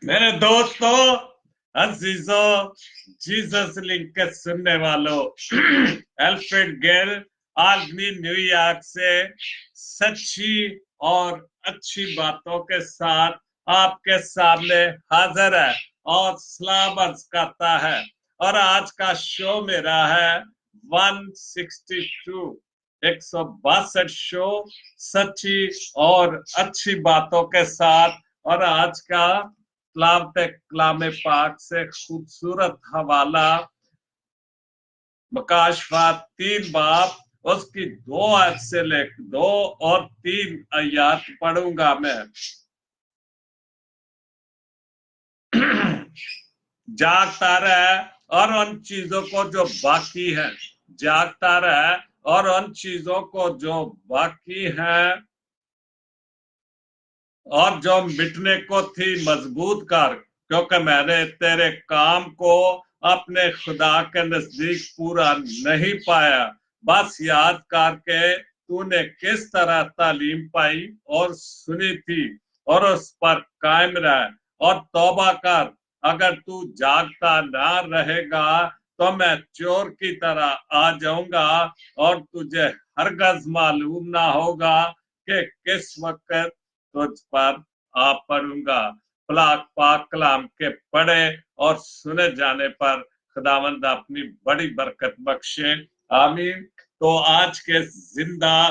मेरे दोस्तों, अजीजों, Jesus link के सुनने वालों, अल्फ्रेड गेल आदमी न्यूयॉर्क से सच्ची और अच्छी बातों के साथ आपके सामने हाजिर है और सलाम अर्ज करता है। और आज का शो मेरा है 162, 162 शो सच्ची और अच्छी बातों के साथ। और आज का कलाम पाक से खूबसूरत हवाला मकाशफात 3 बाब उसकी 2 आयत से लेकर 2 और 3 आयत पढ़ूंगा मैं। जागता रहे और उन चीजों को जो बाकी है, जागता रहे और उन चीजों को जो बाकी है और जो मिटने को थी मजबूत कर, क्योंकि मैंने तेरे काम को अपने खुदा के नजदीक पूरा नहीं पाया। बस याद करके तूने किस तरह तालीम पाई और सुनी थी और उस पर कायम रह और तौबा कर। अगर तू जागता ना रहेगा तो मैं चोर की तरह आ जाऊंगा और तुझे हरगज मालूम ना होगा कि किस वक्त तुझ पर आ पड़ूंगा। पाक कलाम के पढ़े और सुने जाने पर खुदावंद अपनी बड़ी बरकत बख्शे, आमीन। तो आज के जिंदा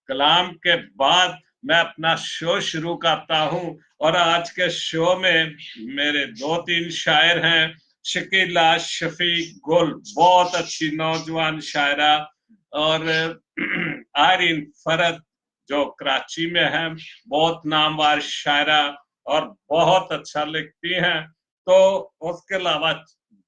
कलाम के बाद मैं अपना शो शुरू करता हूं और आज के शो में मेरे 2-3 शायर हैं। शकीला शफीक गुल, बहुत अच्छी नौजवान शायरा, और आयरीन फरद जो कराची में है, बहुत नामवर शायरा और बहुत अच्छा लिखती हैं। तो उसके अलावा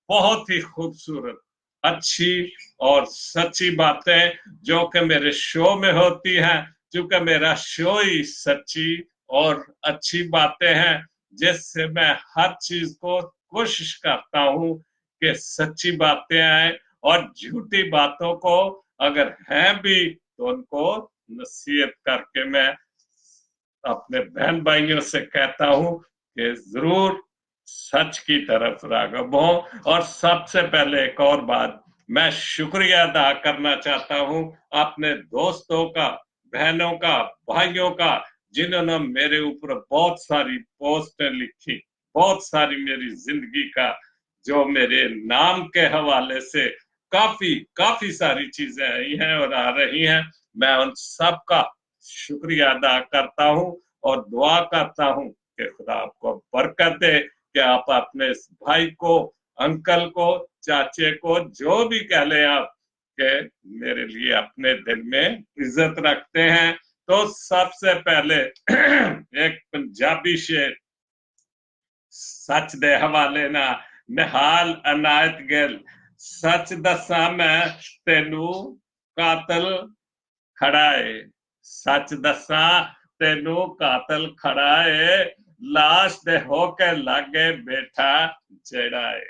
बहुत ही खूबसूरत, अच्छी और सच्ची बातें जो कि मेरे शो में होती हैं, क्योंकि मेरा शो ही सच्ची और अच्छी बातें हैं, जिससे मैं हर चीज को कोशिश करता हूं कि सच्ची बातें आए और झूठी बातों को अगर हैं भी तो उनको नसीहत करके मैं अपने बहन भाइयों से कहता हूं कि जरूर सच की तरफ राग़िब हो। और सबसे पहले एक और बात, मैं शुक्रिया अदा करना चाहता हूं अपने दोस्तों का, बहनों का, भाइयों का, जिन्होंने मेरे ऊपर बहुत सारी पोस्टें लिखी, बहुत सारी मेरी जिंदगी का जो मेरे नाम के हवाले से काफी सारी चीजें आई हैं और आ रही हैं। मैं उन सब का शुक्रिया अदा करता हूं और दुआ करता हूं कि खुदा आपको बरकत दे, कि आप अपने भाई को, अंकल को, चाचे को, जो भी कह ले आप, के मेरे लिए अपने दिल में इज्जत रखते हैं। तो सबसे पहले एक पंजाबी शेर सच दे हवाले ना निहाल अनायत गिल, सच दसा मैं तेनू कातल खड़ाए, सच दसा तेनू कातल खड़ाए, लाश दे होके लागे बैठा जेड़ा है।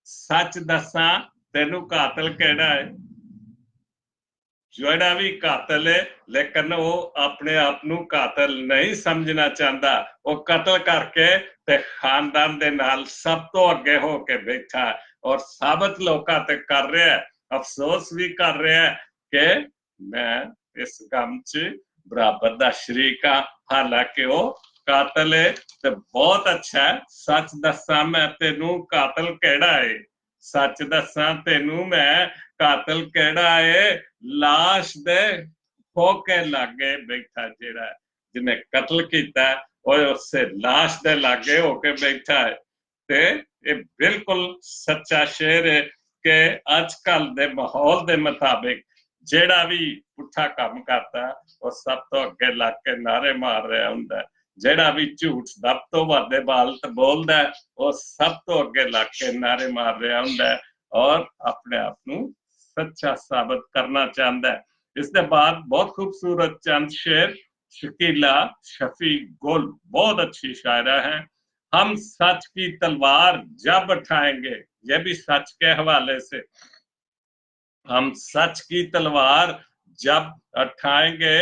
सच दसा तेनू कातल केड़ा है, ਜਿਹੜਾ ਵੀ ਕਾਤਲ ਹੈ ਲੇਕਿਨ ਉਹ ਆਪਣੇ ਆਪ ਨੂੰ ਕਾਤਲ ਨਹੀਂ ਸਮਝਣਾ ਚਾਹੁੰਦਾ, ਉਹ ਕਤਲ ਕਰਕੇ ਤੇ ਖਾਨਦਾਨ ਦੇ ਨਾਲ ਸਭ ਤੋਂ ਅੱਗੇ ਹੋ ਕੇ ਬੈਠਾ ਔਰ ਸਾਬਤ ਲੋਕਾਂ ਤੇ ਕਰ ਰਿਹਾ ਹੈ, ਅਫਸੋਸ ਵੀ ਕਰ ਰਿਹਾ ਹੈ ਕਿ ਮੈਂ ਇਸ ਕੰਮ 'ਚ ਬਰਾਬਰ ਦਾ ਸ਼ਰੀਕ ਹਾਂ, ਹਾਲਾਂਕਿ ਉਹ ਕਾਤਲ ਹੈ। ਤੇ ਬਹੁਤ ਅੱਛਾ ਹੈ, ਸੱਚ ਦੱਸਾਂ ਮੈਂ ਤੈਨੂੰ ਕਾਤਲ ਕਿਹੜਾ ਹੈ, सच दसा तेनू मैं कातल केड़ा है, लाश दे होके लागे बैठा जेड़ा जिन्हें कत्ल किया और उससे लाश दे लागे होके बैठा है। ते ये बिल्कुल सच्चा शेर है कि अजकल दे माहौल दे मुताबिक जेड़ा भी पुठा काम करता वो सब तो अगे लग के नारे मार रहा हुंदा, ਜਿਹੜਾ ਵੀ ਝੂਠ ਦਬ ਤੋਂ ਵੱਡੇ ਬਾਲਤ ਬੋਲਦਾ ਉਹ ਸਭ ਤੋਂ ਅੱਗੇ ਲੱਗ ਕੇ ਨਾਰੇ ਮਾਰ ਰਿਹਾ ਹੁੰਦਾ ਔਰ ਆਪਣੇ ਆਪ ਨੂੰ ਸੱਚਾ ਸਾਬਤ ਕਰਨਾ ਚਾਹੁੰਦਾ ਹੈ। ਇਸ ਦੇ ਬਾਅਦ ਬਹੁਤ खूबसूरत चंद शेर, शकीला शफीक गुल बहुत अच्छी शायरा है। हम सच की तलवार जब उठाएंगे, यह भी सच के हवाले से, हम सच की तलवार जब उठाएंगे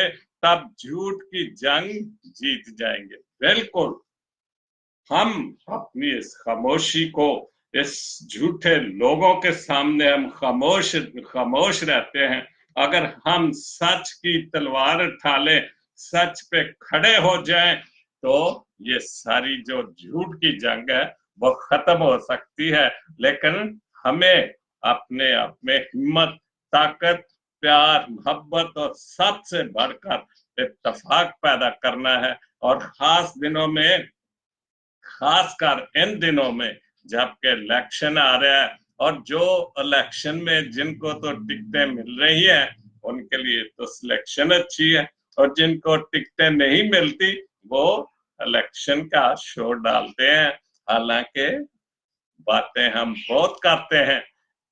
तब झूठ की जंग जीत जाएंगे। बिल्कुल हम अपनी इस खामोशी को, इस झूठे लोगों के सामने हम खामोश रहते हैं। अगर हम सच की तलवार उठा ले, सच पे खड़े हो जाएं, तो ये सारी जो झूठ की जंग है वो खत्म हो सकती है। लेकिन हमें अपने आप में हिम्मत, ताकत, प्यार, मोहब्बत और सबसे बढ़कर इत्तेफाक पैदा करना है। और खासकर इन दिनों में जबकि इलेक्शन आ रहा है, और जो इलेक्शन में जिनको तो टिकटें मिल रही हैं उनके लिए तो सिलेक्शन अच्छी है, और जिनको टिकटें नहीं मिलती वो इलेक्शन का शो डालते हैं। हालांकि बातें हम बहुत करते हैं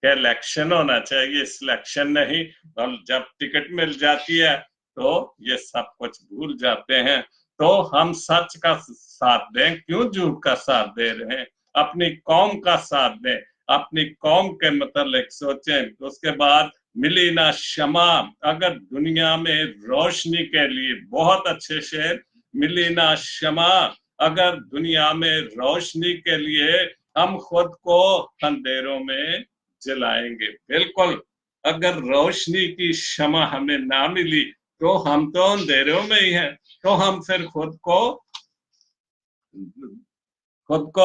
कि इलेक्शन होना चाहिए, सिलेक्शन नहीं, और जब टिकट मिल जाती है तो ये सब कुछ भूल जाते हैं। तो हम सच का साथ दें, क्यों झूठ का साथ दे रहे हैं? अपनी कौम का साथ दें, अपनी कौम के मतलब सोचें। उसके बाद मिली ना शमा, अगर दुनिया में रोशनी के लिए, बहुत अच्छे शेर, मिली ना शमा, अगर दुनिया में रोशनी के लिए हम खुद को अंधेरों में जलाएंगे। बिल्कुल, अगर रोशनी की शमा हमें ना मिली तो हम तो अंधेरों में ही हैं, तो हम फिर खुद को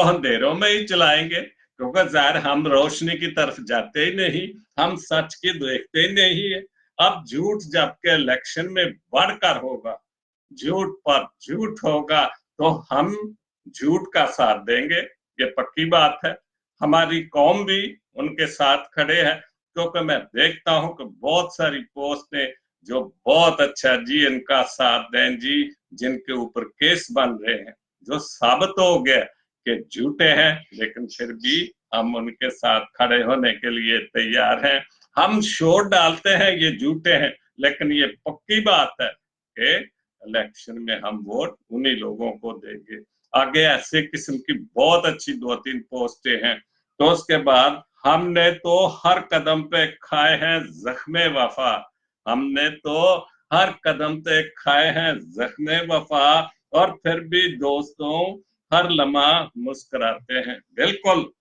अंधेरों में ही चलाएंगे, क्योंकि ज़ाहिर हम रोशनी की तरफ जाते ही नहीं, हम सच की देखते ही नहीं है। अब झूठ जबकि इलेक्शन में बढ़कर होगा, झूठ पर झूठ होगा, तो हम झूठ का साथ देंगे, ये पक्की बात है। हमारी कौम भी उनके साथ खड़े है, क्योंकि मैं देखता हूं कि बहुत सारी पोस्टें जो बहुत अच्छा जी इनका साथ दें जी, जिनके ऊपर केस बन रहे हैं, जो साबित हो गया कि झूठे हैं, लेकिन फिर भी हम उनके साथ खड़े होने के लिए तैयार हैं। हम शोर डालते हैं ये झूठे हैं, लेकिन ये पक्की बात है कि इलेक्शन में हम वोट उन्हीं लोगों को देंगे। आगे ऐसे किस्म की बहुत अच्छी 2-3 पोस्टें हैं। तो उसके बाद, हमने तो हर कदम पे खाए हैं जख्मे वफा, हमने तो हर कदम पे खाए हैं जख्मे वफा, और फिर भी दोस्तों हर लम्हा मुस्कुराते हैं। बिल्कुल,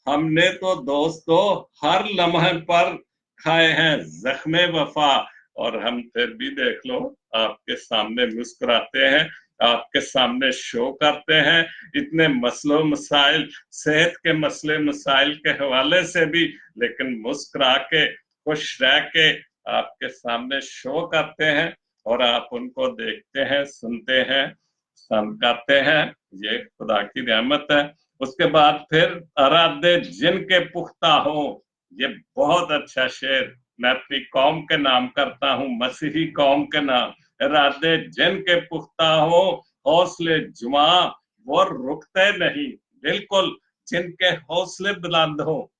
हमने तो दोस्तों हर लम्हे पर खाए हैं जख्मे वफा, और हम फिर भी देख लो आपके सामने मुस्कुराते हैं, आपके सामने शो करते हैं। इतने मसलों मसाइल, सेहत के मसले मसाइल के हवाले से भी, लेकिन मुस्कुरा के, खुश रह के आपके सामने शो करते हैं, और आप उनको देखते हैं, सुनते हैं, पसंद करते हैं। ये खुदा की रहमत है। उसके बाद फिर, इरादे जिनके पुख्ता हो, ये बहुत अच्छा शेर मैं अपनी कौम के नाम करता हूँ, मसीही कौम के नाम। इरादे जिनके पुख्ता हो, हौसले जुमा, वो रुकते नहीं। बिल्कुल, जिनके हौसले बुलंद हो,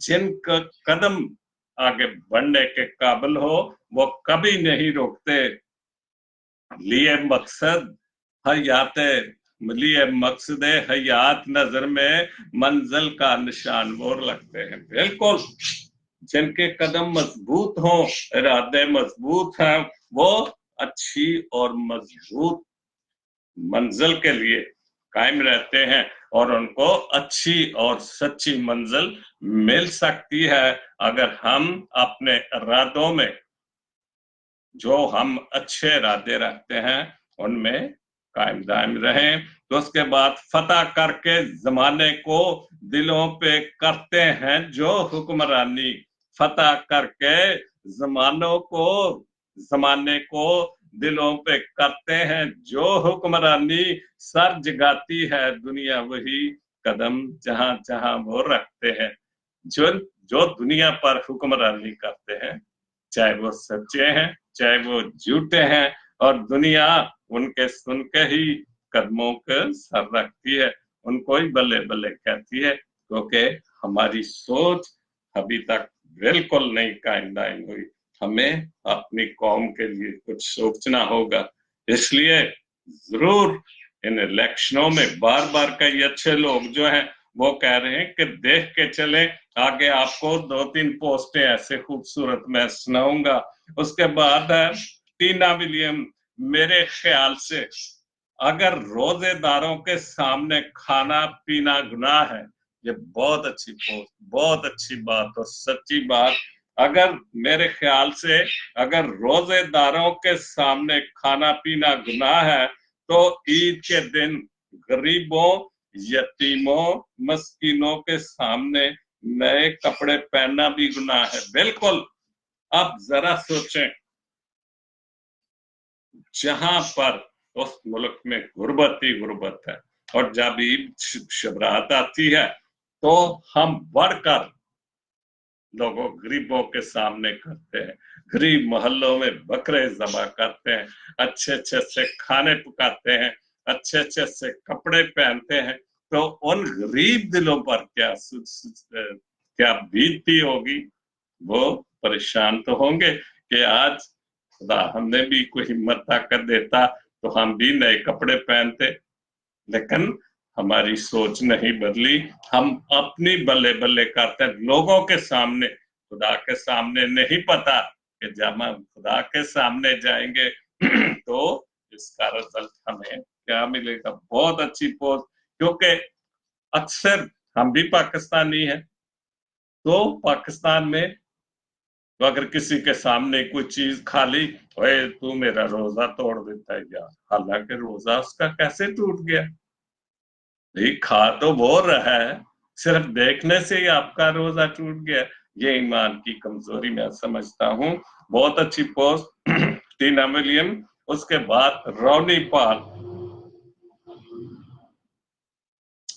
जिनका कदम आगे बढ़ने के काबिल हो, वो कभी नहीं रुकते। लिए मकसद हयाते लिए मकसद हयात नजर में, मंजिल का निशान वो लगते हैं। बिल्कुल, जिनके कदम मजबूत हो, इरादे मजबूत हैं, वो अच्छी और मजबूत मंजिल के लिए कायम रहते हैं, और उनको अच्छी और सच्ची मंजिल मिल सकती है अगर हम अपने इरादों में, जो हम अच्छे इरादे रखते हैं, उनमें कायम दायम रहें। तो उसके बाद, फतह करके जमाने को दिलों पे करते हैं जो हुक्मरानी, फतह करके जमाने को दिलों पे करते हैं जो हुक्मरानी, सर जगाती है दुनिया वही कदम जहां जहां वो रखते हैं। जो जो दुनिया पर हुक्मरानी करते हैं, चाहे वो सच्चे हैं चाहे वो झूठे हैं, और दुनिया उनके सुन के ही कदमों के सर रखती है, उनको ही बल्ले बल्ले कहती है, क्योंकि हमारी सोच अभी तक बिल्कुल नहीं कायम दायम हुई। हमें अपनी कौम के लिए कुछ सोचना होगा। इसलिए जरूर इन इलेक्शनों में बार बार कई अच्छे लोग जो हैं वो कह रहे हैं कि देख के चले। आगे आपको 2-3 पोस्टें ऐसे खूबसूरत मैं सुनाऊंगा। उसके बाद टीना विलियम, मेरे ख्याल से अगर रोजेदारों के सामने खाना पीना गुनाह है, ये बहुत अच्छी पोस्ट, बहुत अच्छी बात और सच्ची बात। अगर मेरे ख्याल से अगर रोजेदारों के सामने खाना पीना गुनाह है, तो ईद के दिन गरीबों, यतीमों, मस्कीनों के सामने नए कपड़े पहनना भी गुनाह है। बिल्कुल। अब जरा सोचें, जहां पर उस मुल्क में गुर्बत ही गुर्बत है, और जब ईद शबरात आती है तो हम बढ़कर लोगों गरीबों के सामने करते हैं, गरीब मोहल्लों में बकरे ज़बह करते हैं, अच्छे अच्छे से खाने पकाते हैं, अच्छे अच्छे से कपड़े पहनते हैं, तो उन गरीब दिलों पर क्या बीतती होगी। वो परेशान तो होंगे कि आज खुदा हमने भी कोई हिम्मत ताकत देता तो हम भी नए कपड़े पहनते, लेकिन हमारी सोच नहीं बदली। हम अपनी बल्ले बल्ले करते हैं लोगों के सामने, खुदा के सामने नहीं पता कि जब हम खुदा के सामने जाएंगे तो इसका रिजल्ट हमें क्या मिलेगा। बहुत अच्छी पोस्ट, क्योंकि अक्सर हम भी पाकिस्तानी हैं, तो पाकिस्तान में तो अगर किसी के सामने कोई चीज खा ली, ओए तू मेरा रोजा तोड़ देता है यार, हालांकि रोजा उसका कैसे टूट गया, नहीं खा तो वो रहा है, सिर्फ देखने से ही आपका रोजा टूट गया। ये ईमान की कमजोरी मैं समझता हूँ। बहुत अच्छी पोस्ट टीना विलियम। उसके बाद रोनी पॉल,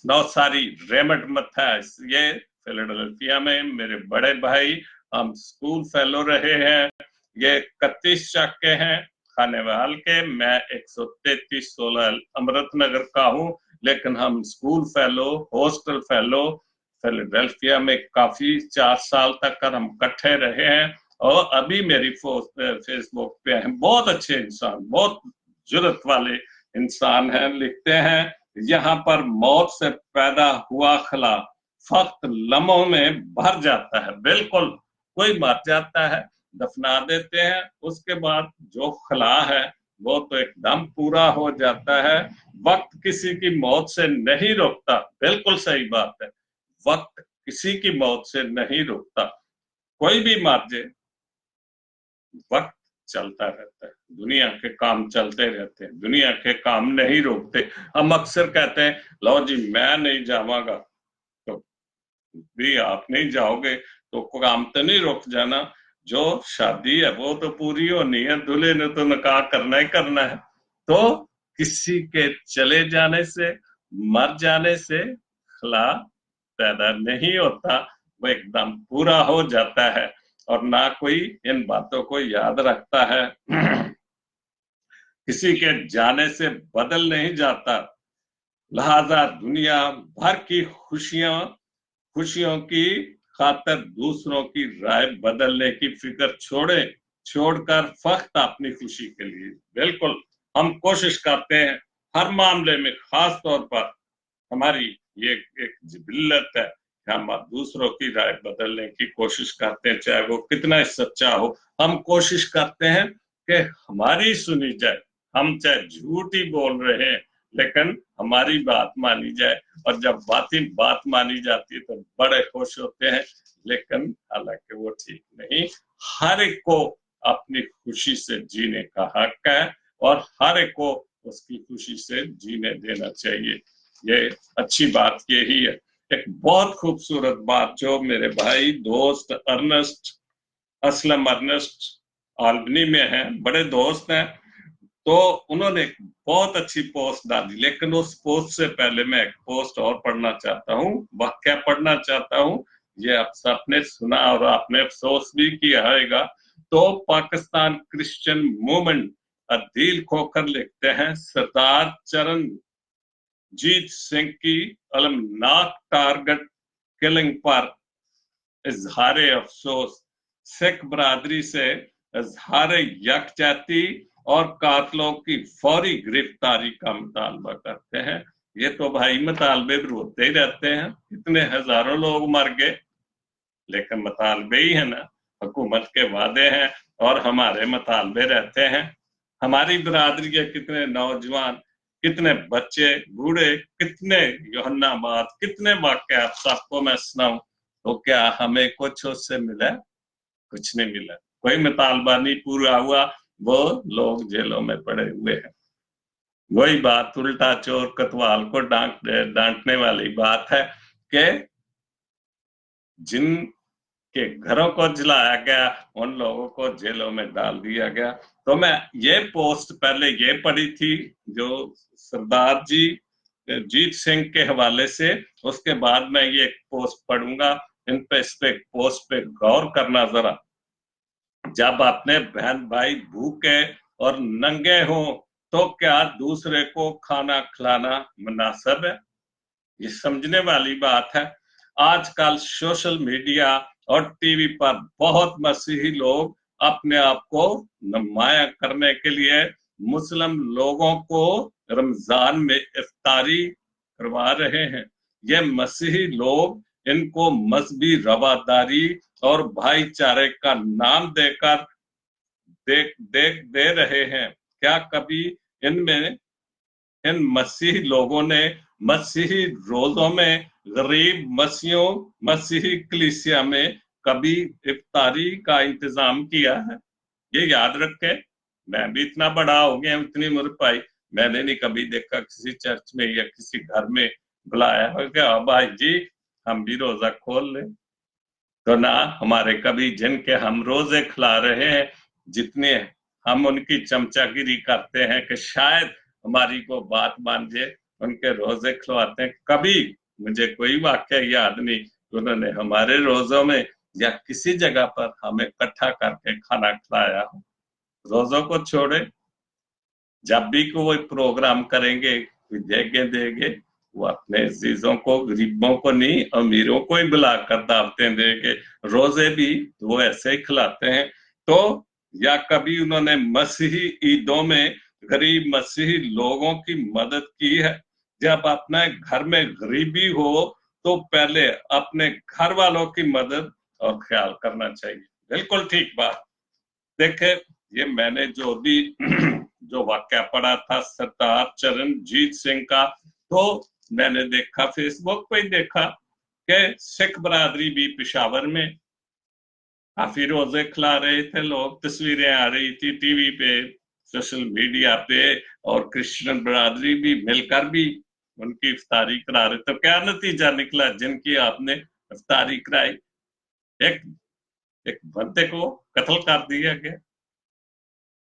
नौसारी रेमंड मथास, ये फिलाडेल्फिया में मेरे बड़े भाई, हम स्कूल फेलो रहे हैं। ये 31 चक के हैं, खानेवाल के। मैं 133-16 अमृतनगर का हूँ, लेकिन हम school fellow, hostel fellow Philadelphia में काफी 4 साल तक कर हम इकट्ठे रहे हैं, और अभी मेरी फेसबुक पे हैं। बहुत अच्छे इंसान, बहुत जुर्रत वाले इंसान हैं। लिखते हैं, यहाँ पर मौत से पैदा हुआ खला फक्त लम्हों में भर जाता है। बिल्कुल, कोई मर जाता है, दफना देते हैं, उसके बाद जो खला है वो तो एकदम पूरा हो जाता है। वक्त किसी की मौत से नहीं रोकता। बिल्कुल सही बात है, वक्त किसी की मौत से नहीं रोकता। कोई भी मर जाए, वक्त चलता रहता है, दुनिया के काम चलते रहते हैं, दुनिया के काम नहीं रोकते। हम अक्सर कहते हैं लो जी मैं नहीं जावांगा, तो भी आप नहीं जाओगे तो काम तो नहीं रुक जाना। जो शादी है वो तो पूरी होनी है, दूल्हे ने तो निकाह करना ही करना है। तो किसी के चले जाने से, मर जाने से खला पैदा नहीं होता, वो एकदम पूरा हो जाता है, और ना कोई इन बातों को याद रखता है। किसी के जाने से बदल नहीं जाता, लिहाजा दुनिया भर की खुशियों की खातर दूसरों की राय बदलने की फिक्र छोड़कर फक्त अपनी खुशी के लिए। बिल्कुल, हम कोशिश करते हैं हर मामले में, खास तौर पर हमारी ये एक जिबिल्लत है कि हम दूसरों की राय बदलने की कोशिश करते हैं, चाहे वो कितना ही सच्चा हो। हम कोशिश करते हैं कि हमारी सुनी जाए, हम चाहे झूठ ही बोल रहे हैं लेकिन हमारी बात मानी जाए, और जब बात मानी जाती है तो बड़े खुश होते हैं, लेकिन हालांकि वो ठीक नहीं। हर एक को अपनी खुशी से जीने का हक है, और हर एक को उसकी खुशी से जीने देना चाहिए। ये अच्छी बात यही है। एक बहुत खूबसूरत बात जो मेरे भाई दोस्त असलम अर्नेस्ट आल्बनी में है, बड़े दोस्त हैं, तो उन्होंने एक बहुत अच्छी पोस्ट डाली। लेकिन उस पोस्ट से पहले मैं एक पोस्ट और पढ़ना चाहता हूँ, वाक्य पढ़ना चाहता हूँ। ये आप सबने सुना और आपने अफसोस भी किया होगा। तो पाकिस्तान क्रिश्चियन मूवमेंट अदील खोकर लिखते हैं, सरदार चरणजीत सिंह की अलमनाक टारगेट किलिंग पर इजहार अफसोस, सिख बरादरी से इजहार यकजहती और कातलों की फौरी गिरफ्तारी का मुतालबा करते हैं। ये तो भाई मुतालबे होते ही रहते हैं, इतने हजारों लोग मर गए, लेकिन मुतालबे ही है ना, हुकूमत के वादे हैं और हमारे मुतालबे रहते हैं। हमारी बरादरी के कितने नौजवान कितने बच्चे, बूढ़े, कितने यूहन्ना बात, कितने वाकयात सबको मैं सुनाऊं, तो क्या हमें कुछ उससे मिला? कुछ नहीं मिला। कोई मुतालबा नहीं पूरा हुआ, वो लोग जेलों में पड़े हुए हैं। वही बात उल्टा चोर कोतवाल को डांटने वाली बात है कि जिन के घरों को जलाया गया उन लोगों को जेलों में डाल दिया गया। तो मैं ये पोस्ट पहले ये पढ़ी थी जो सरदार जी जीत सिंह के हवाले से, उसके बाद मैं ये पोस्ट पढ़ूंगा। इस पे पोस्ट पे गौर करना जरा। जब अपने बहन भाई भूखे और नंगे हों तो क्या दूसरे को खाना खिलाना मुनासिब है? ये समझने वाली बात है। आजकल सोशल मीडिया और टीवी पर बहुत मसीही लोग अपने आप को नुमाया करने के लिए मुस्लिम लोगों को रमजान में इफ्तारी करवा रहे हैं। ये मसीही लोग इनको मजहबी रवादारी और भाईचारे का नाम देकर दे रहे हैं। क्या कभी इनमें इन मसीही लोगों ने मसीही रोजों में गरीब मसीही कलीसिया में कभी इफ्तारी का इंतजाम किया है? ये याद रखे। मैं भी इतना बड़ा हो गया, इतनी उम्र पाई, मैंने नहीं कभी देखा किसी चर्च में या किसी घर में बुलाया हो कि भाई जी हम भी रोजा खोल ले। तो ना हमारे कभी जिनके हम रोजे खिला रहे हैं, जितने हम उनकी चमचागिरी करते हैं कि शायद हमारी को बात मान जाए, उनके रोजे खिलवाते हैं। कभी मुझे कोई वाक्य याद नहीं उन्होंने हमारे रोजों में या किसी जगह पर हमें इकट्ठा करके खाना खिलाया हो। रोजों को छोड़े, जब भी कोई प्रोग्राम करेंगे, देंगे देंगे, वो अपने अजीजों को, गरीबों को नहीं, अमीरों को ही बुलाकर दावतें देंगे। रोजे भी वो ऐसे ही खिलाते हैं। तो या कभी उन्होंने मसीही ईदों में गरीब मसीही लोगों की मदद की है? जब अपने घर में गरीबी हो तो पहले अपने घर वालों की मदद और ख्याल करना चाहिए। बिल्कुल ठीक बात। देखे, ये मैंने जो भी जो वाक्य पढ़ा था सरदार चरणजीत सिंह का, तो मैंने देखा फेसबुक पे ही देखा कि सिख बरादरी भी पेशावर में काफी रोजे खिला रहे थे लोग, तस्वीरें आ रही थी टीवी पे, सोशल मीडिया पे, और क्रिश्चियन बरादरी भी मिलकर भी उनकी इफ्तारी करा रहे। तो क्या नतीजा निकला? जिनकी आपने इफ्तारी कराई, एक बंदे को कत्ल कर दिया गया।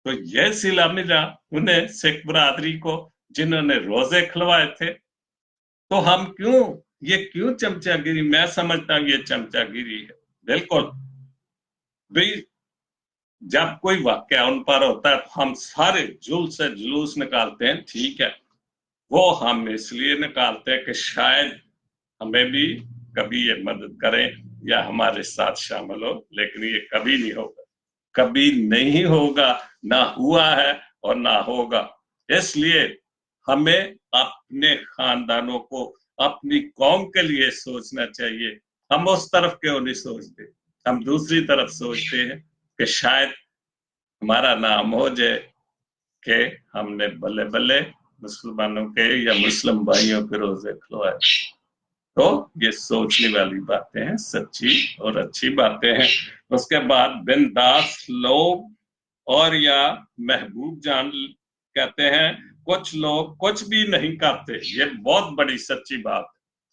तो यह सिला मिला उन्हें सिख बरादरी को जिन्होंने रोजे खिलवाए थे। तो हम क्यों चमचागिरी? मैं समझता हूं ये चमचागिरी है। बिल्कुल भाई, जब कोई वाक्य उन पर होता है तो हम सारे जुलूस निकालते हैं, ठीक है, वो हम इसलिए निकालते हैं कि शायद हमें भी कभी ये मदद करें या हमारे साथ शामिल हो, लेकिन ये कभी नहीं होगा, कभी नहीं होगा, ना हुआ है और ना होगा। इसलिए हमें अपने खानदानों को, अपनी कौम के लिए सोचना चाहिए। हम उस तरफ क्यों नहीं सोचते? हम दूसरी तरफ सोचते हैं कि शायद हमारा नाम हो जाए कि हमने बल्ले बल्ले मुसलमानों के या मुस्लिम भाइयों के रोजे खुलवाए। तो ये सोचने वाली बातें हैं, सच्ची और अच्छी बातें हैं। उसके बाद बिंदास लोग और या महबूब जान कहते हैं कुछ लोग कुछ भी नहीं करते। ये बहुत बड़ी सच्ची बात।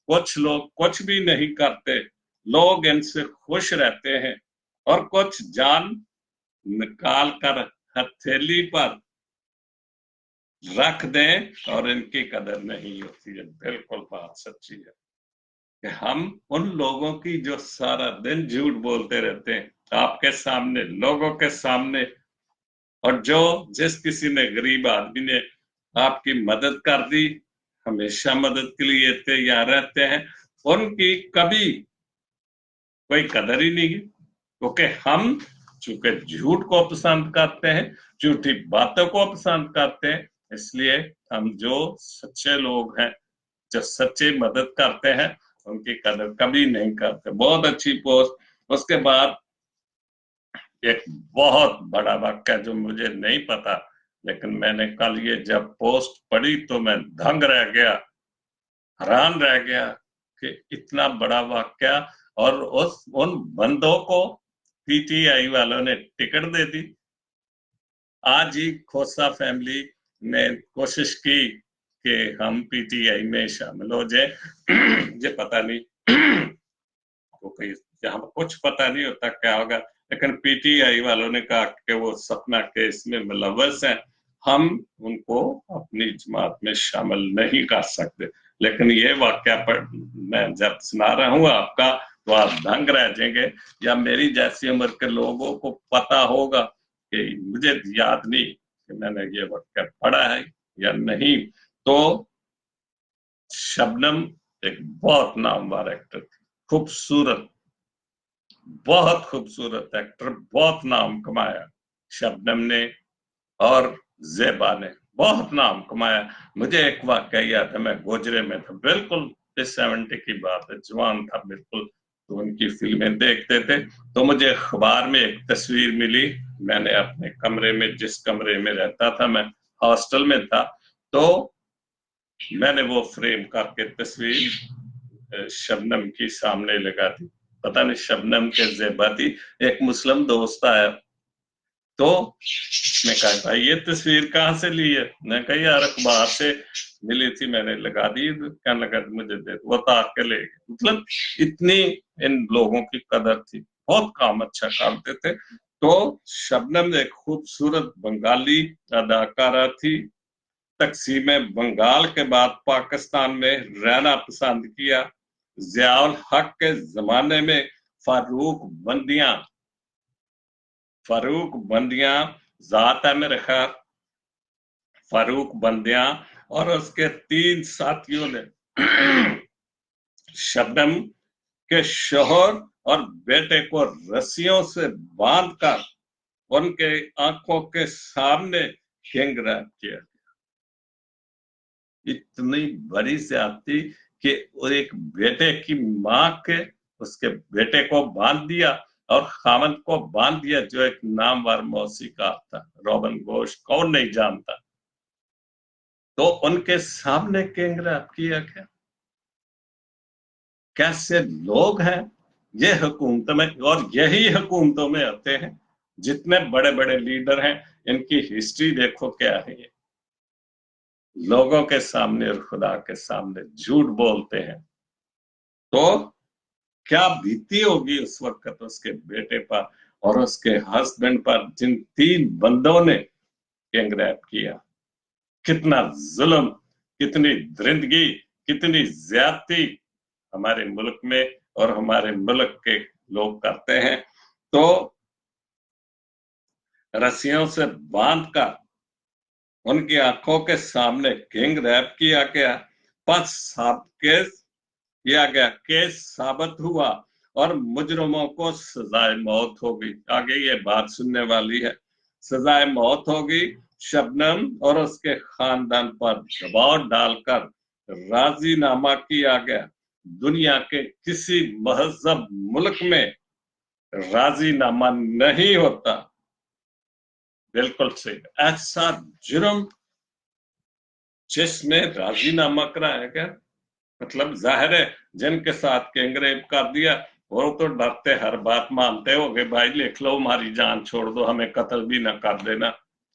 कुछ लोग कुछ भी नहीं करते, लोग इनसे खुश रहते हैं, और कुछ जान निकाल कर हथेली पर रख दें और इनकी कदर नहीं होती है। बिल्कुल बात सच्ची है कि हम उन लोगों की जो सारा दिन झूठ बोलते रहते हैं आपके सामने, लोगों के सामने, और जिस किसी ने, गरीब आदमी ने आपकी मदद कर दी, हमेशा मदद के लिए तैयार रहते हैं, उनकी कभी कोई कदर ही नहीं है। क्योंकि हम चूंकि झूठ को पसंद करते हैं, झूठी बातों को पसंद करते हैं, इसलिए हम जो सच्चे लोग हैं, जो सच्चे मदद करते हैं, उनकी कदर कभी नहीं करते। बहुत अच्छी पोस्ट। उसके बाद एक बहुत बड़ा वाक्य जो मुझे नहीं पता लेकिन मैंने कल ये जब पोस्ट पढ़ी तो मैं दंग रह गया, हैरान रह गया कि इतना बड़ा वाकया, और उन बंदों को पीटीआई वालों ने टिकट दे दी। आज ही खोसा फैमिली ने कोशिश की कि हम पीटीआई में शामिल हो जाए। ये पता नहीं कोई यहाँ कुछ पता नहीं होता क्या होगा, लेकिन पीटीआई वालों ने कहा कि वो सपना केस में मुलव्वस हैं, हम उनको अपनी जमात में शामिल नहीं कर सकते। लेकिन ये वाकया पर मैं जब सुना रहा हूँ आपका, तो आप दंग रह जाएंगे, या मेरी जैसी उम्र के लोगों को पता होगा कि मुझे याद नहीं कि मैंने ये वाकया पढ़ा है या नहीं। तो शबनम एक बहुत नामवर एक्टर थी, खूबसूरत, बहुत खूबसूरत एक्टर, बहुत नाम कमाया शबनम ने, और ज़ेबा ने बहुत नाम कमाया। मुझे एक वाकया याद है, मैं गोजरे में था, बिल्कुल 70 की बात है, जवान था बिल्कुल, तो उनकी फिल्में देखते थे। तो मुझे अखबार में एक तस्वीर मिली, मैंने अपने कमरे में, जिस कमरे में रहता था, मैं हॉस्टल में था, तो मैंने वो फ्रेम करके तस्वीर शबनम की सामने लगा दी। पता नहीं शबनम के ज़ेबा थी। एक मुस्लिम दोस्त आया, तो उसने कहा भाई ये तस्वीर कहाँ से ली है? मैं कहा यार अखबार से मिली थी, मैंने लगा दी। कहने लगा मुझे दे, वो ताक के ले गए। मतलब इतनी इन लोगों की कदर थी, बहुत काम अच्छा करते थे। तो शबनम एक खूबसूरत बंगाली अदाकारा थी। तकसीम बंगाल के बाद पाकिस्तान में रहना पसंद किया। जियाउल हक के जमाने में फारूक बंदियां जात है मेरे ख्याल, फारूक बंदियां और उसके 3 साथियों ने शबनम के शोहर और बेटे को रस्सियों से बांधकर उनके आंखों के सामने गैंग रेप किया। इतनी बड़ी ज्यादती कि एक बेटे की मां के उसके बेटे को बांध दिया, और खामन को बांध दिया, जो एक नामवर मौसीकार था, रॉबिन घोष, कौन नहीं जानता। तो उनके सामने गैंग रेप किया गया। कैसे लोग हैं ये हुकूमत में, और यही हुकूमतों में आते हैं। जितने बड़े बड़े लीडर हैं, इनकी हिस्ट्री देखो क्या है। लोगों के सामने और खुदा के सामने झूठ बोलते हैं। तो क्या बीती होगी उस वक्त उसके बेटे पर और उसके हस्बैंड पर, जिन 3 बंदों ने गैंग रेप किया। कितना जुल्म, कितनी दरिंदगी, कितनी ज्यादती हमारे मुल्क में और हमारे मुल्क के लोग करते हैं। तो रस्सियों से बांधकर उनकी आंखों के सामने गैंग रेप किया गया। 5 केस किया गया, केस साबित हुआ और मुजरिमों को सजाए मौत हो गई। आगे ये बात सुनने वाली है। सजाए मौत हो गई। शबनम और उसके खानदान पर दबाव डालकर राजीनामा किया गया। दुनिया के किसी महजब मुल्क में राजीनामा नहीं होता। बिल्कुल सही, ऐसा जुर्म जिसमें राजीनामा कराया गया, मतलब जाहिर है जिनके साथ गैंगरेप कर दिया वो तो डरते, हर बात मानते हो गए, भाई लिख लो हमारी जान छोड़ दो, हमें कत्ल भी ना कर देना।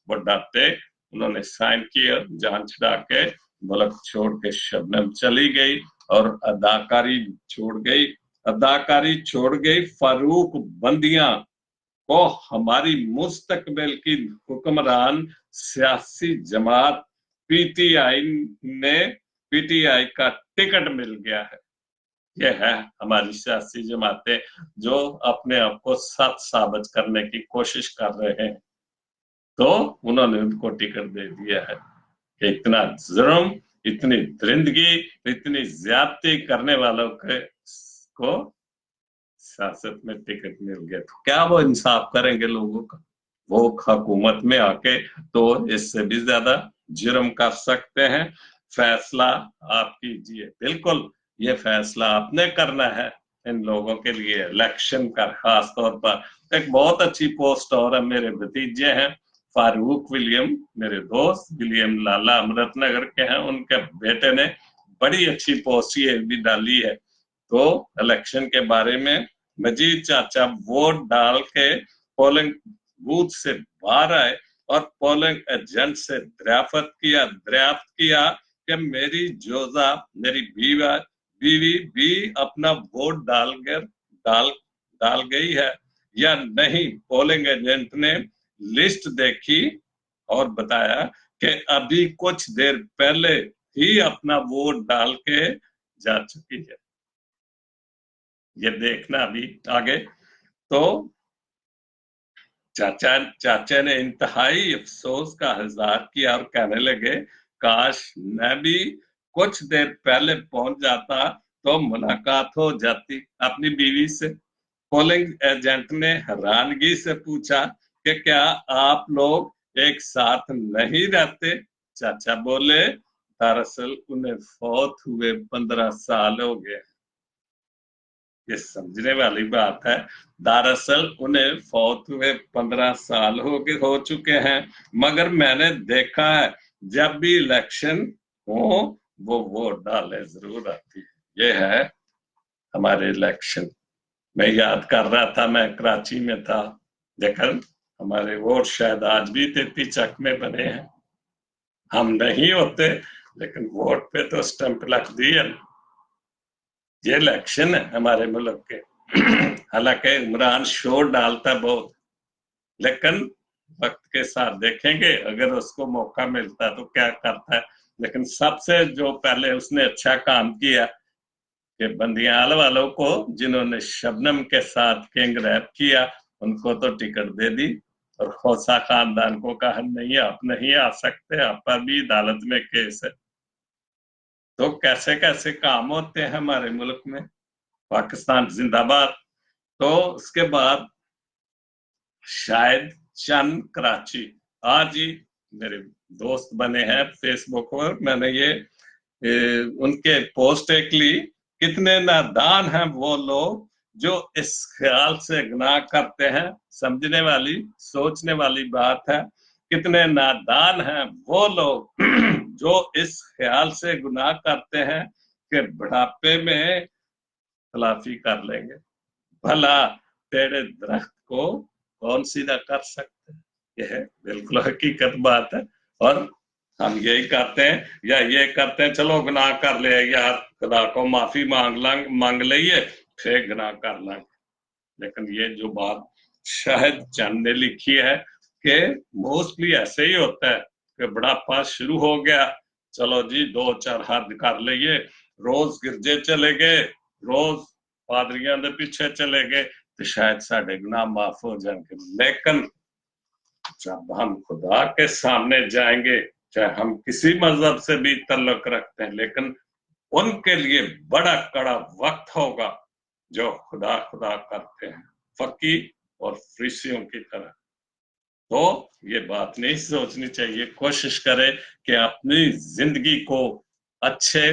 वो डरते, उन्होंने साइन किया, जान छुड़ा के मुल्क छोड़ के शबनम चली गई और अदाकारी छोड़ गई। अदाकारी छोड़ गई। फारूक बंदियां को हमारी मुस्तकबिल की हुक्मरान सियासी जमात पीटीआई ने, पीटीआई का टिकट मिल गया है। यह है हमारी सियासी जमातें जो अपने आप को सच साबित करने की कोशिश कर रहे हैं। तो उन्होंने उनको टिकट दे दिया है कि इतना जुर्म, इतनी दरिंदगी, इतनी ज्यादती करने वालों को सियासत में टिकट मिल गया। तो क्या वो इंसाफ करेंगे लोगों का? वो हुकूमत में आके तो इससे भी ज्यादा जुर्म कर सकते हैं। फैसला आप कीजिए। बिल्कुल ये फैसला आपने करना है इन लोगों के लिए, इलेक्शन का खास तौर पर। एक बहुत अच्छी पोस्ट और है, मेरे भतीजे हैं फारूक विलियम, मेरे दोस्त विलियम लाला अमृतनगर के हैं, उनके बेटे ने बड़ी अच्छी पोस्ट ये भी डाली है। तो इलेक्शन के बारे में मजीद चाचा वोट डाल के पोलिंग बूथ से बाहर आए और पोलिंग एजेंट से दरियाफ्त किया कि मेरी जोजा, मेरी बीवी भी अपना वोट डाल गई है या नहीं। पोलिंग एजेंट ने लिस्ट देखी और बताया कि अभी कुछ देर पहले ही अपना वोट डाल के जा चुकी है। ये देखना अभी आगे। तो चाचा ने इंतहाई अफसोस का इजहार किया और कहने लगे, काश मैं भी कुछ देर पहले पहुंच जाता तो मुलाकात हो जाती अपनी बीवी से। पोलिंग एजेंट ने हैरानगी से पूछा कि क्या आप लोग एक साथ नहीं रहते? चाचा बोले, दरअसल उन्हें फौत हुए 15 साल हो गए। ये समझने वाली बात है। दरअसल उन्हें फौत हुए 15 साल हो चुके हैं, मगर मैंने देखा है जब भी इलेक्शन हो वो वोट डाले जरूर आती है। ये है हमारे इलेक्शन। मैं याद कर रहा था, मैं कराची में था, लेकिन हमारे वोट शायद आज भी 33 चक में बने हैं। हम नहीं होते लेकिन वोट पे तो स्टंप लग दी है। ये इलेक्शन है हमारे मुल्क के। हालांकि इमरान शोर डालता बहुत, लेकिन वक्त के साथ देखेंगे अगर उसको मौका मिलता तो क्या करता है। लेकिन सबसे जो पहले उसने अच्छा काम किया कि बंदियाल वालों को, जिन्होंने शबनम के साथ किंग रैप किया, उनको तो टिकट दे दी और खोसा खानदान को कहा नहीं आप नहीं आ सकते, आप पर भी अदालत में केस है। तो कैसे कैसे काम होते हैं हमारे मुल्क में। पाकिस्तान जिंदाबाद। तो उसके बाद शायद चंद कराची आज ही मेरे दोस्त बने हैं फेसबुक पर, मैंने ये उनके पोस्ट एक ली, कितने नादान हैं वो लोग जो इस ख्याल से गुनाह करते हैं। समझने वाली सोचने वाली बात है। कितने नादान हैं वो लोग जो इस ख्याल से गुनाह करते हैं कि बुढ़ापे में तलाफी कर लेंगे। भला तेरे दरख्त को कौन सीधा कर सकते हैं? यह है बिल्कुल हकीकत बात है। और हम यही करते हैं या ये करते हैं, चलो गुनाह कर ले यार, खुदा को माफी मांग लिए फिर गुनाह कर लेंगे। लेकिन ये जो बात शायद चंद ने लिखी है कि मोस्टली ऐसे ही होता है कि बुढ़ापा शुरू हो गया, चलो जी 2-4 हद कर लिए, रोज गिरजे चले गए, रोज पादरियां दे पीछे चले गए तो शायद साढ़े गुनाह माफ हो जाएंगे। लेकिन जब हम खुदा के सामने जाएंगे, चाहे हम किसी मजहब से भी तल्लुक रखते हैं, लेकिन उनके लिए बड़ा कड़ा वक्त होगा जो खुदा खुदा करते हैं, फकीर और फरीसियों की तरह। तो ये बात नहीं सोचनी चाहिए। कोशिश करें कि अपनी जिंदगी को अच्छे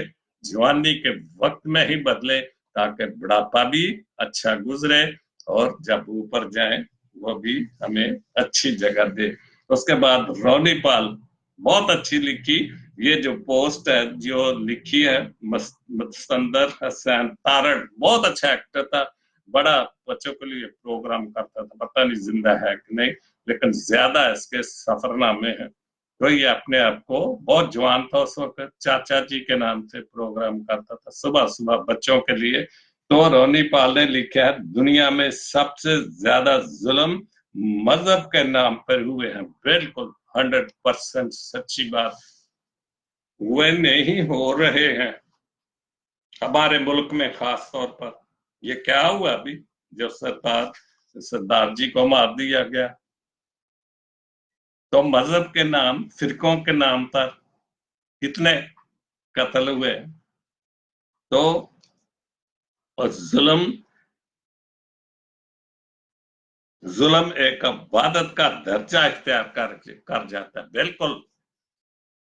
जवानी के वक्त में ही बदले ताकि बुढ़ापा भी अच्छा गुजरे और जब ऊपर जाए वो भी हमें अच्छी जगह दे। उसके बाद रोनी पाल बहुत अच्छी लिखी, ये जो पोस्ट है जो लिखी है, मुस्तंदर हसन तारड़ बहुत अच्छा एक्टर था, बड़ा बच्चों के लिए प्रोग्राम करता था, पता नहीं जिंदा है कि नहीं, लेकिन ज्यादा इसके सफरनामे हैं। तो ये अपने आप को बहुत जवान था उस वक्त, चाचा जी के नाम से प्रोग्राम करता था सुबह सुबह बच्चों के लिए। तो रोनी पाल ने लिखा है, दुनिया में सबसे ज्यादा जुल्म मजहब के नाम पर हुए हैं। बिल्कुल 100% सच्ची बात, हुए नहीं हो रहे हैं हमारे मुल्क में खास तौर पर। ये क्या हुआ अभी जो सरदार जी को मार दिया गया, तो मजहब के नाम, फिरकों के नाम पर कितने कत्ल हुए। तो जुल्म एक इबादत का दर्जा इख्तियार कर जाता है। बिल्कुल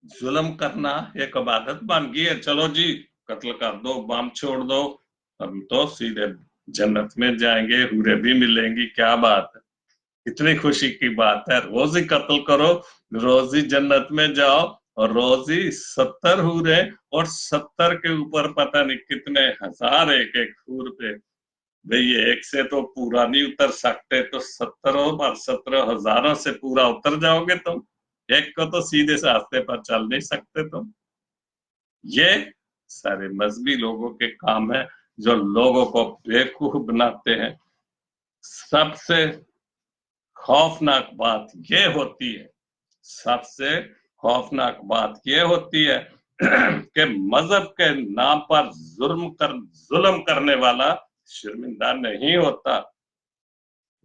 जुल्म करना एक इबादत बन गई है, चलो जी कत्ल कर दो, बम छोड़ दो, हम तो सीधे जन्नत में जाएंगे, हूरे भी मिलेंगी, क्या बात है। कितनी खुशी की बात है। रोज ही कत्ल करो, रोज ही जन्नत में जाओ, और रोज ही 70 हूरे, और 70 के ऊपर पता नहीं कितने हजार एक एक हूर पे। भाई एक से तो पूरा नहीं उतर सकते, तो 70 और 17 हजारों से पूरा उतर जाओगे तुम। एक को तो सीधे रास्ते पर चल नहीं सकते तुम। ये सारे मजहबी लोगों के काम है, जो लोगों को बेवकूफ बनाते हैं। सबसे खौफनाक बात ये होती है, सबसे खौफनाक बात ये होती है कि मजहब के नाम पर जुल्म करने वाला शर्मिंदा नहीं होता,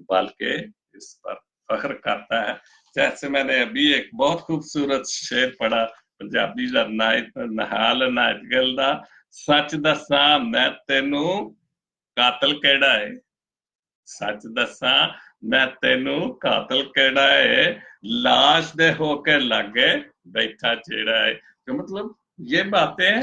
बल्कि इस पर फख्र करता है। जैसे मैंने अभी एक बहुत खूबसूरत शेर पढ़ा, पंजाबी दा नहाल नाच गलदा, सच दसा मैं तेनू कातल केड़ा है, सच दसा मैं तेनू कातल केड़ा है, लाश दे होके लागे बैठा चेड़ा है। तो मतलब ये बातें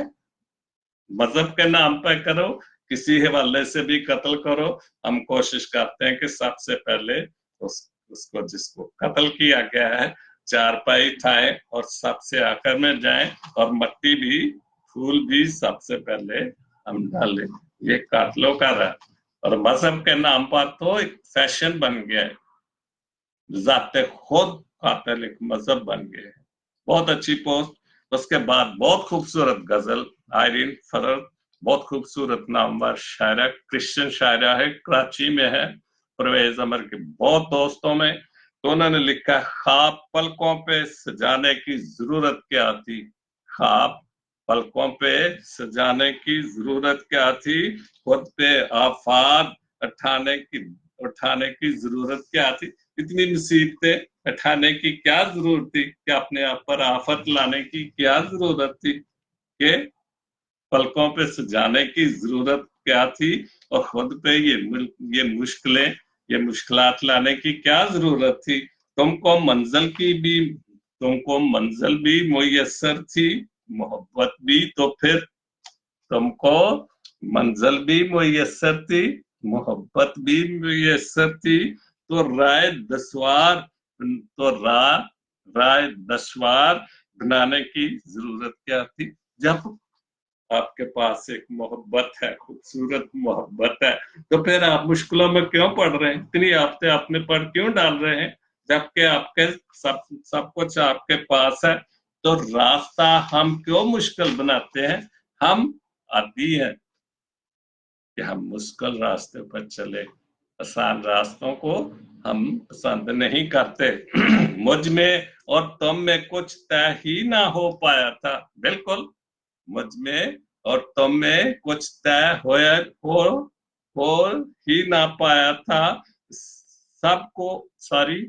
मजहब के नाम पे करो, किसी हवाले से भी कत्ल करो, हम कोशिश करते हैं कि सबसे पहले उसको जिसको कत्ल किया गया है चारपाई उठाए और सबसे आखिर में जाए, और मट्टी भी फूल भी सबसे पहले हम डालें। ये कातलों का रहा, और मजहब के नाम पर तो एक फैशन बन गया है, जाते खुद कातिल एक मजहब बन गए। बहुत अच्छी पोस्ट। उसके बाद बहुत खूबसूरत गजल, आयरीन फरर, बहुत खूबसूरत नामवर शायरा, क्रिश्चियन शायरा है, कराची में है, परवेज अमर के बहुत दोस्तों में। तो उन्होंने लिखा, ख्वाब पलकों पे सजाने की जरूरत क्या थी, ख्वाब पलकों पे सजाने की जरूरत क्या थी, खुद पे आफात उठाने की जरूरत क्या थी। इतनी मुसीबतें उठाने की क्या जरूरत थी, कि अपने आप पर आफत लाने की क्या जरूरत थी, कि पलकों पे सजाने की जरूरत क्या थी, और खुद पे ये मुश्किलात लाने की क्या जरूरत थी। तुमको मंजिल भी मुयस्सर थी, मोहब्बत भी, तो फिर तुमको मंजिल भी मुयस्सर थी, मोहब्बत भी मुयस्सर थी, तो राय दशवार बनाने की जरूरत क्या थी। जब आपके पास एक मोहब्बत है, खूबसूरत मोहब्बत है, तो फिर आप मुश्किलों में क्यों पड़ रहे हैं, इतनी आफतें अपने पर क्यों डाल रहे हैं, जबकि आपके सब कुछ आपके पास है। तो रास्ता हम क्यों मुश्किल बनाते हैं। हम आदी हैं कि हम मुश्किल रास्ते पर चले, आसान रास्तों को हम पसंद नहीं करते। मुझ में और तुम में कुछ तय ही ना हो पाया था, बिल्कुल मुझ में और तुम में कुछ तय हो ही ना पाया था। सबको सॉरी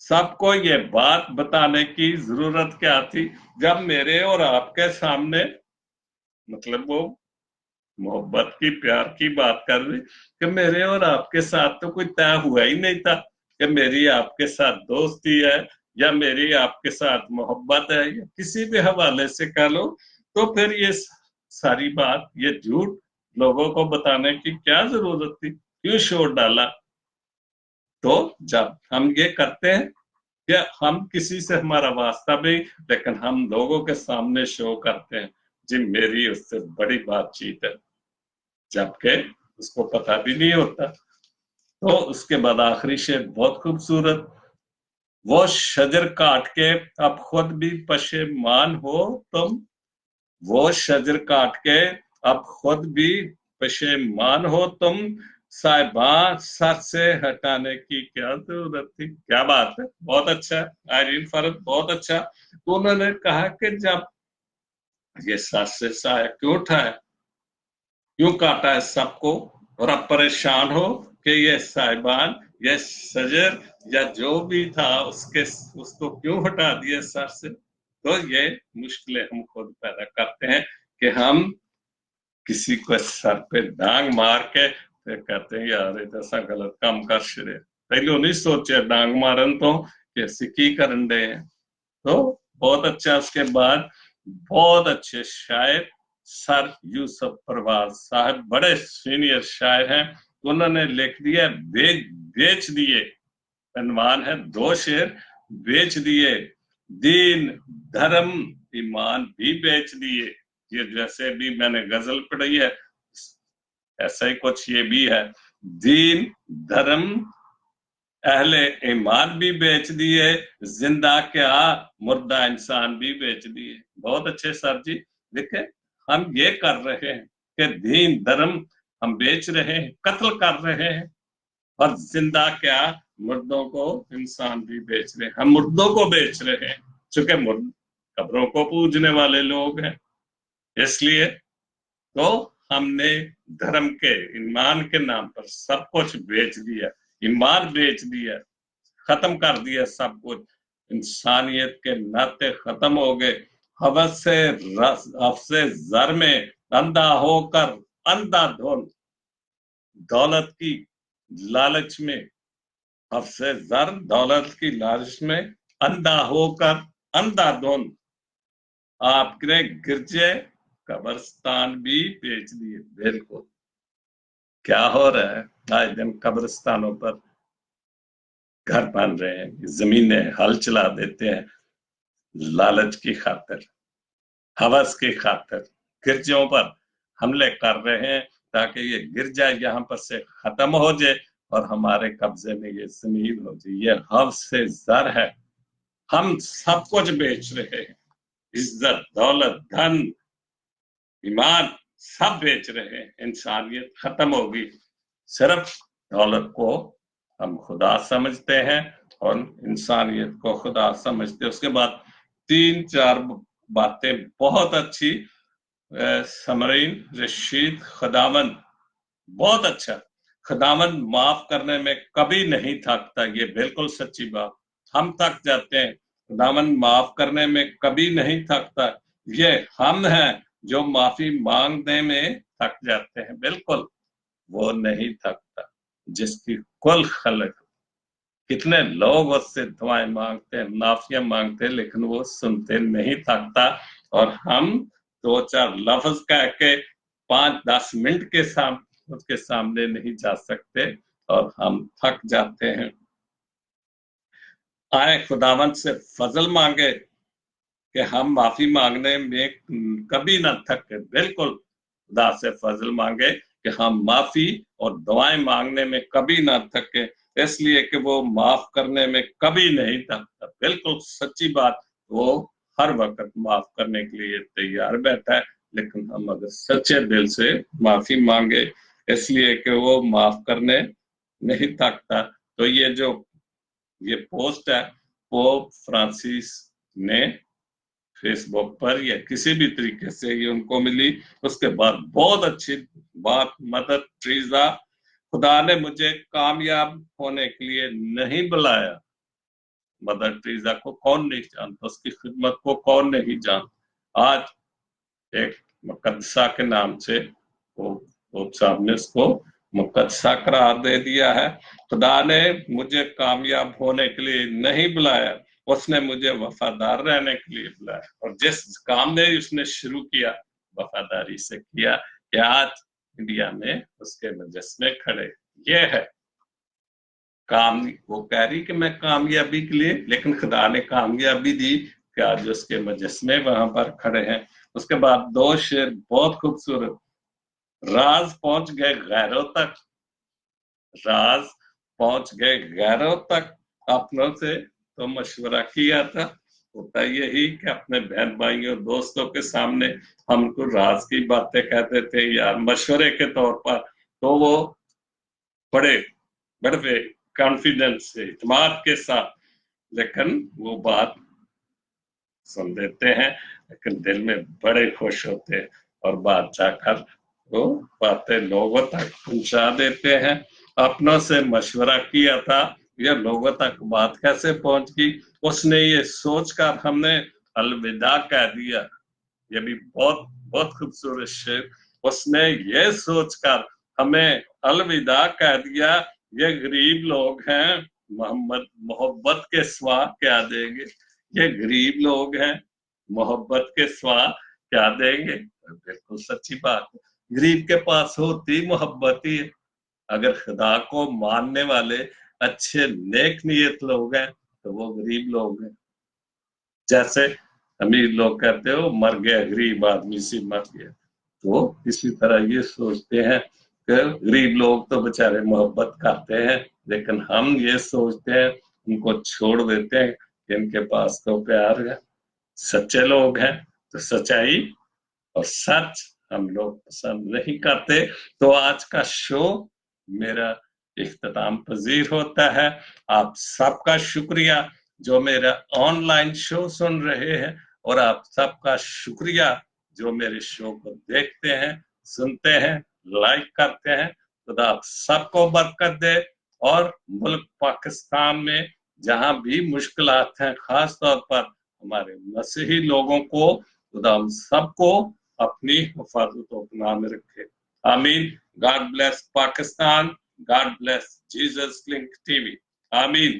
सबको ये बात बताने की जरूरत क्या थी, जब मेरे और आपके सामने, मतलब वो मोहब्बत की प्यार की बात कर रही, कि मेरे और आपके साथ तो कोई तय हुआ ही नहीं था कि मेरी आपके साथ दोस्ती है, या मेरी आपके साथ मोहब्बत है, या किसी भी हवाले से कह लो। तो फिर ये सारी बात, ये झूठ लोगों को बताने की क्या जरूरत थी, क्यों शोर डाला। तो जब हम ये करते हैं कि हम किसी से हमारा वास्ता भी, लेकिन हम लोगों के सामने शो करते हैं जी मेरी उससे बड़ी बातचीत है, जबकि उसको पता भी नहीं होता। तो उसके बाद आखिरी शेर बहुत खूबसूरत, वो शजर काट के अब खुद भी पशेमान हो तुम, वो शजर काट के अब खुद भी पशेमान हो तुम, साहिबा सर से हटाने की क्या जरूरत थी। क्या बात है, बहुत अच्छा आयरीन फरद, बहुत अच्छा। तो उन्होंने कहा कि जब ये सर से साया क्यों उठाया, क्यों काटा है सबको, और अब परेशान हो कि ये साहिबान, ये शजर या जो भी था उसको क्यों हटा दिया सर से। तो ये मुश्किलें हम खुद पैदा करते हैं कि हम किसी को सर पे डांग मार के फिर कहते हैं यार ये ऐसा गलत काम कर छड़े, पहले नहीं सोचे डांग मारन तो कैसे की करन दे। तो बहुत अच्छा। उसके बाद बहुत अच्छे शायर सर यूसुफ परवाज साहब, बड़े सीनियर शायर हैं, उन्होंने लिख दिया बेच दिए अनवान है, 2 शेर बेच दिए, दीन धर्म ईमान भी बेच दिए। ये जैसे भी मैंने गजल पढ़ी है ऐसा ही कुछ ये भी है, दीन धर्म अहले ईमान भी बेच दिए, जिंदा क्या मुर्दा इंसान भी बेच दिए। बहुत अच्छे सर जी देखे, हम ये कर रहे हैं कि दीन धर्म हम बेच रहे हैं, कत्ल कर रहे हैं, और जिंदा क्या मुर्दों को इंसान भी बेच रहे हैं। हम मुर्दों को बेच रहे हैं, चूंकि मुर्द कब्रों को पूजने वाले लोग हैं, इसलिए तो हमने धर्म के ईमान के नाम पर सब कुछ बेच दिया, ईमान बेच दिया, खत्म कर दिया सब कुछ, इंसानियत के नाते खत्म हो गए। हवस से हफ्से जर में अंधा होकर अंधाधुन, दौलत की लालच में, हफ्से जर दौलत की लालच में अंधा होकर अंधाधुन, आपने गिरजे कब्रिस्तान भी बेच दिए। बिल्कुल क्या हो रहा है, आज दिन कब्रिस्तानों पर घर बन रहे हैं, जमीनें हल चला देते हैं, लालच की खातिर, हवस की खातिर गिरजों पर हमले कर रहे हैं ताकि ये गिरजा यहाँ पर से खत्म हो जाए और हमारे कब्जे में ये जमीन हो जाए। ये हवस से जर है, हम सब कुछ बेच रहे हैं, इज्जत दौलत धन ईमान सब बेच रहे हैं, इंसानियत खत्म होगी। सिर्फ दौलत को हम खुदा समझते हैं और इंसानियत को खुदा समझते हैं। उसके बाद 3-4 बातें बहुत अच्छी, समरीन रशीद, खुदावन बहुत अच्छा, खुदावन माफ करने में कभी नहीं थकता, ये बिल्कुल सच्ची बात। हम थक जाते हैं, खुदावन माफ करने में कभी नहीं थकता। ये हम हैं जो माफी मांगने में थक जाते हैं, बिल्कुल वो नहीं थकता। जिसकी कुल खलक, कितने लोग उससे दुआएं मांगते हैं, माफिया मांगते हैं, लेकिन वो सुनते नहीं थकता। और हम 2-4 लफ्ज कह के 5-10 मिनट के उसके सामने नहीं जा सकते और हम थक जाते हैं। आए खुदावंत से फजल मांगे कि हम माफी मांगने में कभी ना थके, बिल्कुल खुदा से फजल मांगे कि हम माफी और दुआएं मांगने में कभी ना थके, इसलिए कि वो माफ करने में कभी नहीं थकता। बिल्कुल सच्ची बात, वो हर वक्त माफ करने के लिए तैयार बैठा है, लेकिन हम अगर सच्चे दिल से माफी मांगे, इसलिए कि वो माफ करने नहीं थकता। तो ये पोस्ट है पोप फ्रांसिस ने फेसबुक पर या किसी भी तरीके से ये उनको मिली। उसके बाद बहुत अच्छी बात, मदर टेरेसा, खुदा ने मुझे कामयाब होने के लिए नहीं बुलाया। मदर टेरेसा को कौन नहीं जानता, उसकी खिदमत को कौन नहीं जानता। आज एक मुकद्दसा के नाम से पोप साहब ने उसको मुकद्दसा करार दे दिया है। खुदा ने मुझे कामयाब होने के लिए नहीं बुलाया, उसने मुझे वफादार रहने के लिए बुलाया। और जिस काम ने उसने शुरू किया वफादारी से किया, कि आज इंडिया में उसके मुजस्मे खड़े। ये है काम, वो कह रही कि मैं कामयाबी के लिए, लेकिन खुदा ने कामयाबी दी कि आज उसके मुजस्मे वहां पर खड़े हैं। उसके बाद 2 शेर बहुत खूबसूरत, राज पहुंच गए गैरों तक, राज पहुंच गए गैरों तक, अपनों से तो मशवरा किया था। होता यही कि अपने बहन भाइयों दोस्तों के सामने हम उनको राज की बातें कहते थे यार मशवरे के तौर पर, तो वो बड़े बड़े कॉन्फिडेंस से, इत्मीनान के साथ, लेकिन वो बात सुन लेते हैं, लेकिन दिल में बड़े खुश होते हैं और बात जाकर वो बातें लोगों तक पहुंचा देते हैं। अपनों से मशवरा किया था, ये लोगों तक बात कैसे पहुंच गई, उसने ये सोचकर हमने अलविदा कह दिया। ये भी बहुत बहुत खूबसूरत शेर, उसने ये सोचकर हमें अलविदा कह दिया, ये गरीब लोग हैं, मोहम्मद मोहब्बत के सिवा क्या देंगे, ये गरीब लोग हैं, मोहब्बत के सिवा क्या देंगे। बिल्कुल सच्ची बात है, गरीब के पास होती मोहब्बत ही है। अगर खुदा को मानने वाले अच्छे नेक नियत लोग हैं तो वो गरीब लोग हैं। जैसे अमीर लोग कहते हो मर गया गरीब आदमी से मर गया, तो इसी तरह ये सोचते हैं कि गरीब लोग तो बेचारे मोहब्बत करते हैं, लेकिन हम ये सोचते हैं उनको छोड़ देते हैं कि इनके पास तो प्यार है। सच्चे लोग हैं तो सच्चाई और सच हम लोग पसंद नहीं करते। तो आज का शो मेरा इख्तिताम पजीर होता है। आप सबका शुक्रिया जो मेरा ऑनलाइन शो सुन रहे हैं, और आप सबका शुक्रिया जो मेरे शो को देखते हैं, सुनते हैं, लाइक करते हैं। खुदा आप सबको बरकत दे। और मुल्क पाकिस्तान में जहां भी मुश्किलात हैं, खास तौर पर हमारे मसीही लोगों को, खुदा हम सबको अपनी हिफाजत और पनाह में रखे। आमीन। God bless Pakistan. God bless Jesus Link TV. Amin.